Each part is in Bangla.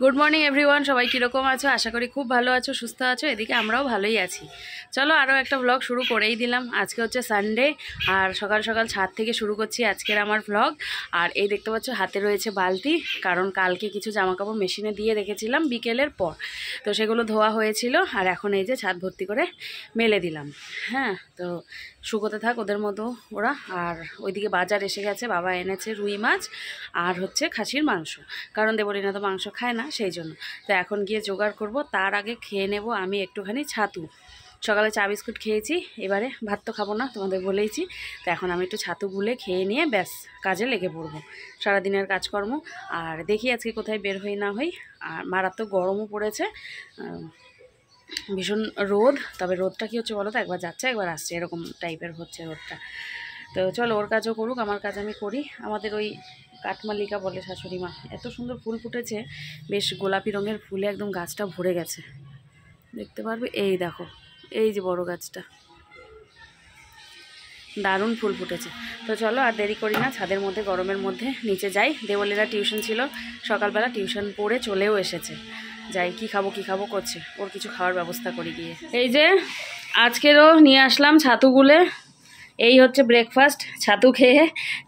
গুড মর্নিং এভরিওয়ান, সবাই কীরকম আছো? আশা করি খুব ভালো আছো, সুস্থ আছো। এদিকে আমরাও ভালোই আছি। চলো আরও একটা ব্লগ শুরু করেই দিলাম। আজকে হচ্ছে সানডে, আর সকাল সকাল ছাদ থেকে শুরু করছি আজকের আমার ব্লগ। আর এই দেখতে পাচ্ছ হাতে রয়েছে বালতি, কারণ কালকে কিছু জামাকাপড় মেশিনে দিয়ে রেখেছিলাম বিকেলের পর, তো সেগুলো ধোয়া হয়েছিল। আর এখন এই যে ছাদ ভর্তি করে মেলে দিলাম। হ্যাঁ, তো শুকোতে থাক ওদের মতো ওরা। আর ওইদিকে বাজার এসে গেছে, বাবা এনেছে রুই মাছ আর হচ্ছে খাসির মাংস, কারণ দেবলীনা তো মাংস খায় না, সেই জন্য। তো এখন গিয়ে জোগাড় করব, তার আগে খেয়ে নেব আমি একটুখানি ছাতু। সকালে চা বিস্কুট খেয়েছি, এবারে ভাত তো খাবো না, তোমাদের বলেইছি। তো এখন আমি একটু ছাতু গুলে খেয়ে নিয়ে ব্যাস কাজে লেগে পড়বো, সারাদিনের কাজকর্ম। আর দেখি আজকে কোথায় বের হই না হই। আর মারাত্মক গরমও পড়েছে, ভীষণ রোদ। তবে রোদটা কী হচ্ছে বলো তো, একবার যাচ্ছে একবার আসছে, এরকম টাইপের হচ্ছে রোদটা। তো চলো ওর কাজও করুক, আমার কাজ আমি করি। আমাদের ওই কাঠমালিকা বলে শাশুড়ি মা, এত সুন্দর ফুল ফুটেছে, বেশ গোলাপি রঙের ফুলে একদম গাছটা ভরে গেছে, দেখতে পারবে। এই দেখো, এই যে বড় গাছটা, দারুণ ফুল ফুটেছে। তো চলো আর দেরি করি না, ছাদের মধ্যে গরমের মধ্যে নিচে যাই। দেওয়ালিরা টিউশন ছিল সকালবেলা, টিউশন পড়ে চলেও এসেছে। যাই, কি খাবো করছে, ওর কিছু খাওয়ার ব্যবস্থা করি গিয়ে। এই যে আজকেরও নিয়ে আসলাম ছাতুগুলে। এই হচ্ছে ব্রেকফাস্ট, ছাতু খেয়ে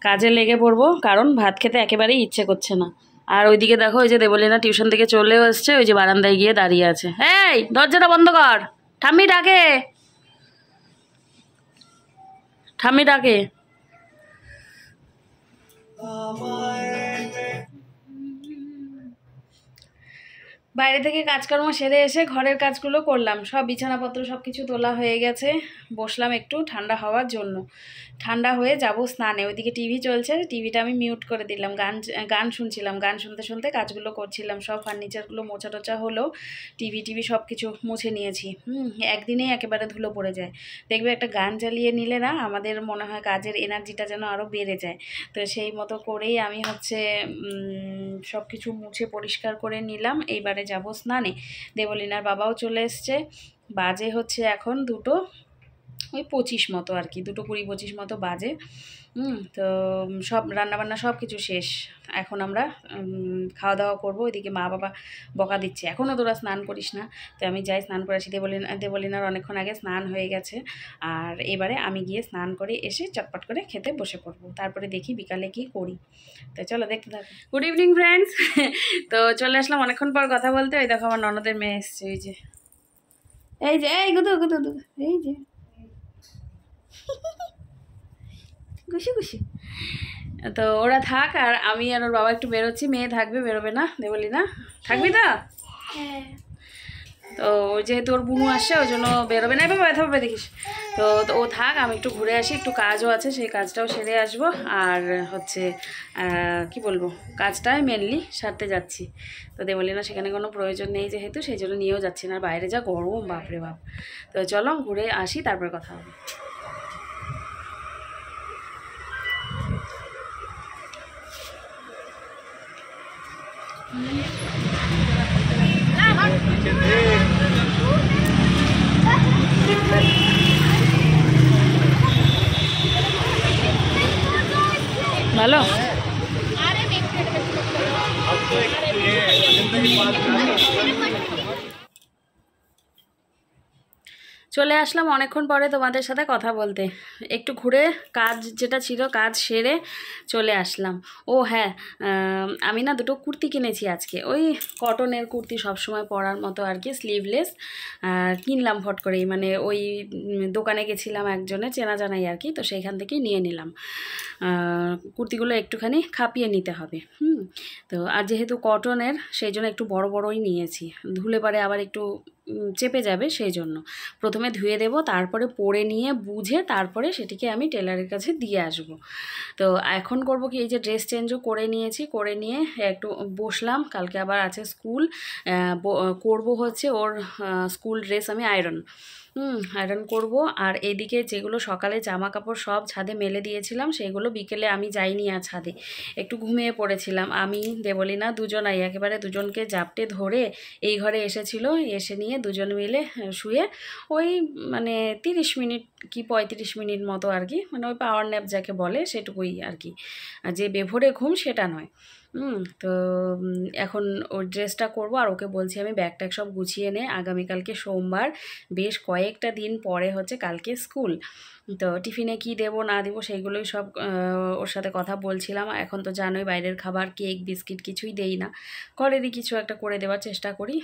কাজে লেগে পড়বো, কারণ ভাত খেতে একেবারেই ইচ্ছে করছে না। আর ওইদিকে দেখো, ওই যে দেবলীনা টিউশন থেকে চলেও এসছে, ওই যে বারান্দায় গিয়ে দাঁড়িয়ে আছে। এই দরজাটা বন্ধ কর, ঠাম্মি ডাকে, ঠাম্মি ডাকে। বাইরে থেকে কাজকর্ম সেরে এসে ঘরের কাজগুলো করলাম, সব বিছানাপত্র সব কিছু তোলা হয়ে গেছে। বসলাম একটু ঠান্ডা হওয়ার জন্য, ঠান্ডা হয়ে যাব স্নানে। ওইদিকে টিভি চলছে, টিভিটা আমি মিউট করে দিলাম, গান শুনছিলাম, গান শুনতে শুনতে কাজগুলো করছিলাম। সব ফার্নিচারগুলো মোছা টোচা হলো, টিভি সব কিছু মুছে নিয়েছি। একদিনেই একেবারে ধুলো পড়ে যায়। দেখবে একটা গান চালিয়ে নিলে না, আমাদের মনে হয় কাজের এনার্জিটা যেন আরও বেড়ে যায়। তো সেই মতো করেই আমি হচ্ছে সব কিছু মুছে পরিষ্কার করে নিলাম। এইবারে যাব স্নানে। দেবলীনার বাবাও চলে এসছে, বাজে হচ্ছে এখন 2:25 মতো আর কি, 2:20-25 মতো বাজে। তো সব রান্নাবান্না সব কিছু শেষ। এখন আমরা খাওয়া দাওয়া করবো। ওইদিকে মা বাবা বকা দিচ্ছে, এখনও তোরা স্নান করিস না। তো আমি যাই স্নান করে আসি। দেবলীনার অনেকক্ষণ আগে স্নান হয়ে গেছে। আর এবারে আমি গিয়ে স্নান করে এসে চটপট করে খেতে বসে পড়বো, তারপরে দেখি বিকালে কি করি। তো চলো দেখতে থাকো। Good evening friends. তো চলে আসলাম অনেকক্ষণ পর কথা বলতে। ওই দেখো আমার ননদের মেয়ে এসছে, এই যে এই গুদু গুদু গুদু, এই যে খুশি খুশি। তো ওরা থাক, আর আমি আর ওর বাবা একটু বেরোচ্ছি। মেয়ে থাকবে, বেরোবে না। দেবলীনা থাকবি তো? হ্যাঁ। তো যেহেতু ওর বুনু আসছে, ওই জন্য বেরোবে না। এবার ব্যথা পাবে দেখিস। তো ও থাক, আমি একটু ঘুরে আসি, একটু কাজও আছে, সেই কাজটাও সেরে আসবো। আর হচ্ছে কি বলবো, কাজটাই মেনলি সারতে যাচ্ছি। তো দেবলীনা সেখানে কোনো প্রয়োজন নেই যেহেতু, সেই জন্য নিয়েও যাচ্ছি না। আর বাইরে যা গরম, বাপরে বাপ। তো চলো ঘুরে আসি, তারপরে কথা হবে। ভালো। চলে আসলাম অনেকক্ষণ পরে তোমাদের সাথে কথা বলতে। একটু ঘুরে কাজ যেটা ছিল কাজ সেরে চলে আসলাম। ও হ্যাঁ, আমি না দুটো কুর্তি কিনেছি আজকে, ওই কটনের কুর্তি, সবসময় পরার মতো আর কি, স্লিভলেস। কিনলাম ফট করেই, মানে ওই দোকানে গেছিলাম একজনের চেনা জানাই আর কি, তো সেইখান থেকেই নিয়ে নিলাম। কুর্তিগুলো একটুখানি খাপিয়ে নিতে হবে। তো আর যেহেতু কটনের, সেই জন্য একটু বড় বড়ই নিয়েছি, ধুলে পারে আবার একটু চেপে যাবে, সেই জন্য প্রথমে ধুয়ে দেব, তারপরে পরে নিয়ে বুঝে তারপরে সেটিকে আমি টেলারের কাছে দিয়ে আসব। তো এখন করব কি, এই যে ড্রেস চেঞ্জও করে নিয়েছি, করে নিয়ে একটু বসলাম। কালকে আবার আছে স্কুল, করব হচ্ছে ওর স্কুল ড্রেস আমি আয়রন। আয়রন করব। আর এদিকে যেগুলো সকালে জামা কাপড় সব ছাদে মেলে দিয়েছিলাম সেগুলো বিকেলে আমি যাইনি আর ছাদে, একটু ঘুমিয়ে পড়েছিলাম। আমি দেবলীনা দুজনাই একেবারে দুজনকে জাপটে ধরে এই ঘরে এসেছিল, এসে নিয়ে দুজন মিলে শুয়ে ওই মানে 30 মিনিট কি 35 মিনিট মতো আর কি, মানে ওই পাওয়ার ন্যাপ যাকে বলে সেটুকুই আর কি, যে বেভোরে ঘুম সেটা নয়। তো এখন ওর ড্রেসটা করব আর ওকে বলছি আমি ব্যাগ ট্যাগ সব গুছিয়ে নে, আগামীকালকে সোমবার, বেশ কয়েকটা দিন পরে হচ্ছে কালকে স্কুল। তো টিফিনে কি দেবো না দেবো সেইগুলোই সব ওর সাথে কথা বলছিলাম। এখন তো জানোই বাইরের খাবার কেক বিস্কিট কিছুই দেই না, ঘরেরই কিছু একটা করে দেওয়ার চেষ্টা করি।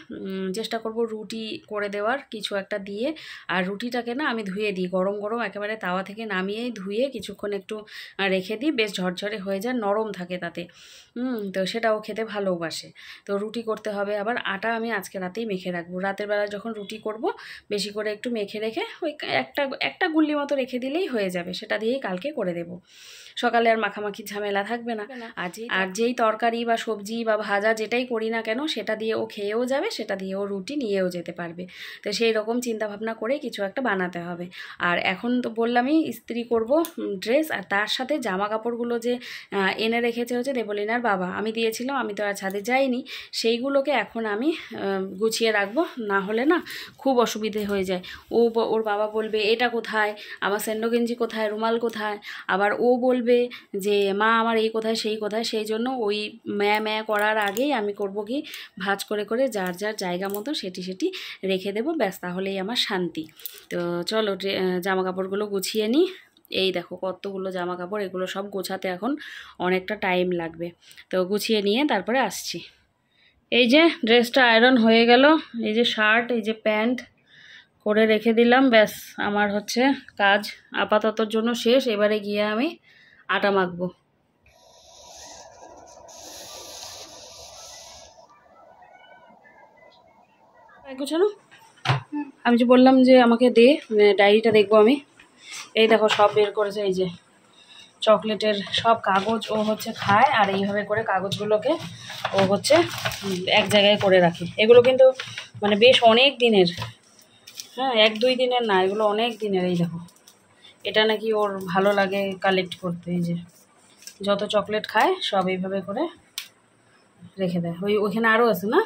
চেষ্টা করব রুটি করে দেওয়ার কিছু একটা দিয়ে। আর রুটিটাকে না আমি ধুয়ে দিই, গরম গরম একেবারে তাওয়া থেকে নামিয়েই ধুয়ে কিছুক্ষণ একটু রেখে দিই, বেশ ঝরঝরে হয়ে যায়, নরম থাকে তাতে। তো সেটাও খেতে ভালোবাসে। তো রুটি করতে হবে, আবার আটা আমি আজকে রাতেই মেখে রাখবো, রাতের বেলা যখন রুটি করব বেশি করে একটু মেখে রেখে ওই একটা গুল্লি মতো রেখে দিলেই হয়ে যাবে, সেটা দিয়েই কালকে করে দেব। সকালে আর মাখামাখি ঝামেলা থাকবে না। আর যেই তরকারি বা সবজি বা ভাজা যেটাই করি না কেন সেটা দিয়ে ও খেয়েও যাবে, সেটা দিয়ে ও রুটি নিয়েও যেতে পারবে। তো সেই রকম চিন্তাভাবনা করে কিছু একটা বানাতে হবে। আর এখন তো বললামই ইস্ত্রি করব ড্রেস, আর তার সাথে জামা কাপড়গুলো যে এনে রেখেছে হচ্ছে দেবলীনার বাবা, আমি দিয়েছিলাম, আমি তো আর ছাদে যাইনি, সেইগুলোকে এখন আমি গুছিয়ে রাখবো, না হলে না খুব অসুবিধে হয়ে যায়। ওর বাবা বলবে এটা কোথায়, আমার স্যান্ডো গেঞ্জি কোথায়, রুমাল কোথায়, আবার ও বলবে যে মা আমার এই কোথায় সেই কোথায়। সেই জন্য ওই ম্যা করার আগেই আমি করব কি ভাঁজ করে করে যার যার জায়গা মতো সেটি রেখে দেবো, ব্যাস তাহলেই আমার শান্তি। তো চলো জামা কাপড়গুলো গুছিয়ে নিই। এই দেখো কতগুলো জামা কাপড়, এগুলো সব গোছাতে এখন অনেকটা টাইম লাগবে। তো গুছিয়ে নিয়ে তারপরে আসছি। এই যে ড্রেসটা আয়রন হয়ে গেল, এই যে শার্ট, এই যে প্যান্ট করে রেখে দিলাম, ব্যাস আমার হচ্ছে কাজ আপাততর জন্য শেষ। এবারে গিয়ে আমি আটা মাখবো। গোছানো, আমি যে বললাম যে আমাকে দে ডায়েরিটা দেখবো আমি, এই দেখো সব বের করেছে, এই যে চকলেটের সব কাগজ ও হচ্ছে খায়, আর এইভাবে করে কাগজগুলোকে ও হচ্ছে এক জায়গায় করে রাখে। এগুলো কিন্তু মানে বেশ অনেক দিনের, হ্যাঁ 1-2 দিনের না, এগুলো অনেক দিনের। এই দেখো এটা নাকি ওর ভালো লাগে কালেক্ট করতে, এই যে যত চকলেট খায় সব এইভাবে করে রেখে দেয়। ওইখানে আরও আছে না,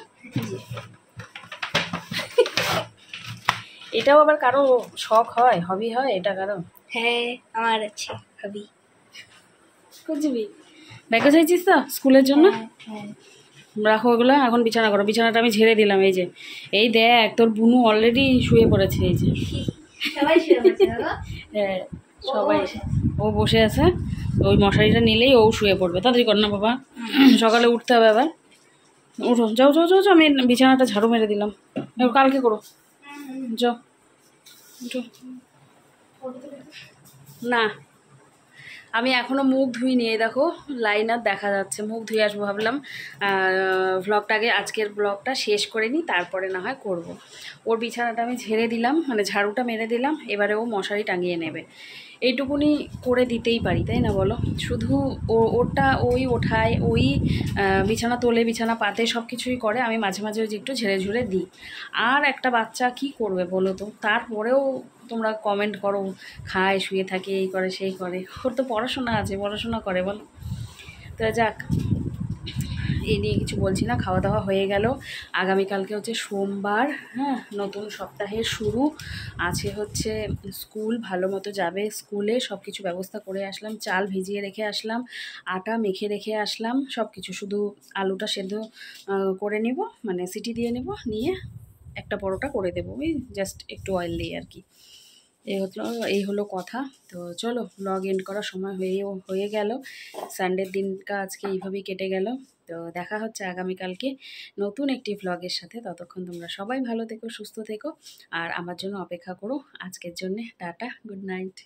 এটাও আবার কারো শখ হয়, হবি হয় এটা কারো। হ্যাঁ আমার আছে হবি। বুঝবি ব্যাগে চাইছিস তো স্কুলের জন্য, হ্যাঁ রাখো ওগুলো, এখন বিছানা করো। বিছানাটা আমি ঝেড়ে দিলাম, এই যে এই দেখ তোর বুনু অলরেডি শুয়ে পড়েছে, এই যে সবাই শুয়ে পড়ছে বাবা। হ্যাঁ সবাই, ও বসে আছে, ওই মশারিটা নিলেই ও শুয়ে পড়বে। তাড়াতাড়ি কর না বাবা, সকালে উঠতে হবে আবার। উঠো, যাও যাও যাও যাও, আমি বিছানাটা ঝাড়ু মেরে দিলাম, কালকে করো, যাও উঠো। না আমি এখনও মুখ ধুইনি, এই দেখো লাইনার দেখা যাচ্ছে, মুখ ধুয়ে আসবো ভাবলাম। ভ্লগটাকে আজকের ব্লগটা শেষ করে নিই, তারপরে না হয় করব। ওর বিছানাটা আমি ঝেড়ে দিলাম, মানে ঝাড়ুটা মেরে দিলাম, এবারে ও মশারি টাঙিয়ে নেবে। এইটুকুনি করে দিতেই পারি তাই না বলো, শুধু ওরটা ওই ওঠায়, ওই বিছানা তোলে, বিছানা পাতে, সব কিছুই করে, আমি মাঝে মাঝে ওই যে একটু ঝেড়ে ঝুড়ে দিই। আর একটা বাচ্চা কি করবে বলো তো, তারপরেও তোমরা কমেন্ট করো খায় শুয়ে থাকে এই করে সেই করে, ওর তো পড়াশোনা আছে, পড়াশোনা করে বলো। তো যাক, এই নিয়ে কিছু বলছি না, খাওয়া দাওয়া হয়ে গেল। আগামীকালকে হচ্ছে সোমবার, হ্যাঁ নতুন সপ্তাহের শুরু আছে, হচ্ছে স্কুল, ভালো মতো যাবে স্কুলে, সব কিছু ব্যবস্থা করে আসলাম, চাল ভিজিয়ে রেখে আসলাম, আটা মেখে রেখে আসলাম, সব কিছু, শুধু আলুটা সেদ্ধ করে নিব, মানে সিটি দিয়ে নেব, নিয়ে একটা পরোটা করে দেবো, ওই জাস্ট একটু অয়েল দিয়ে আর কি। এই হলো কথা। তো চলো ব্লগ এন্ড করার সময় হয়ে গেল। সানডের দিনটা আজকে এইভাবেই কেটে গেল। তো দেখা হচ্ছে আগামীকালকে নতুন একটি ভ্লগের সাথে। ততক্ষণ তোমরা সবাই ভালো থেকো, সুস্থ থেকো, আর আমার জন্য অপেক্ষা করো। আজকের জন্যে টাটা, গুড নাইট।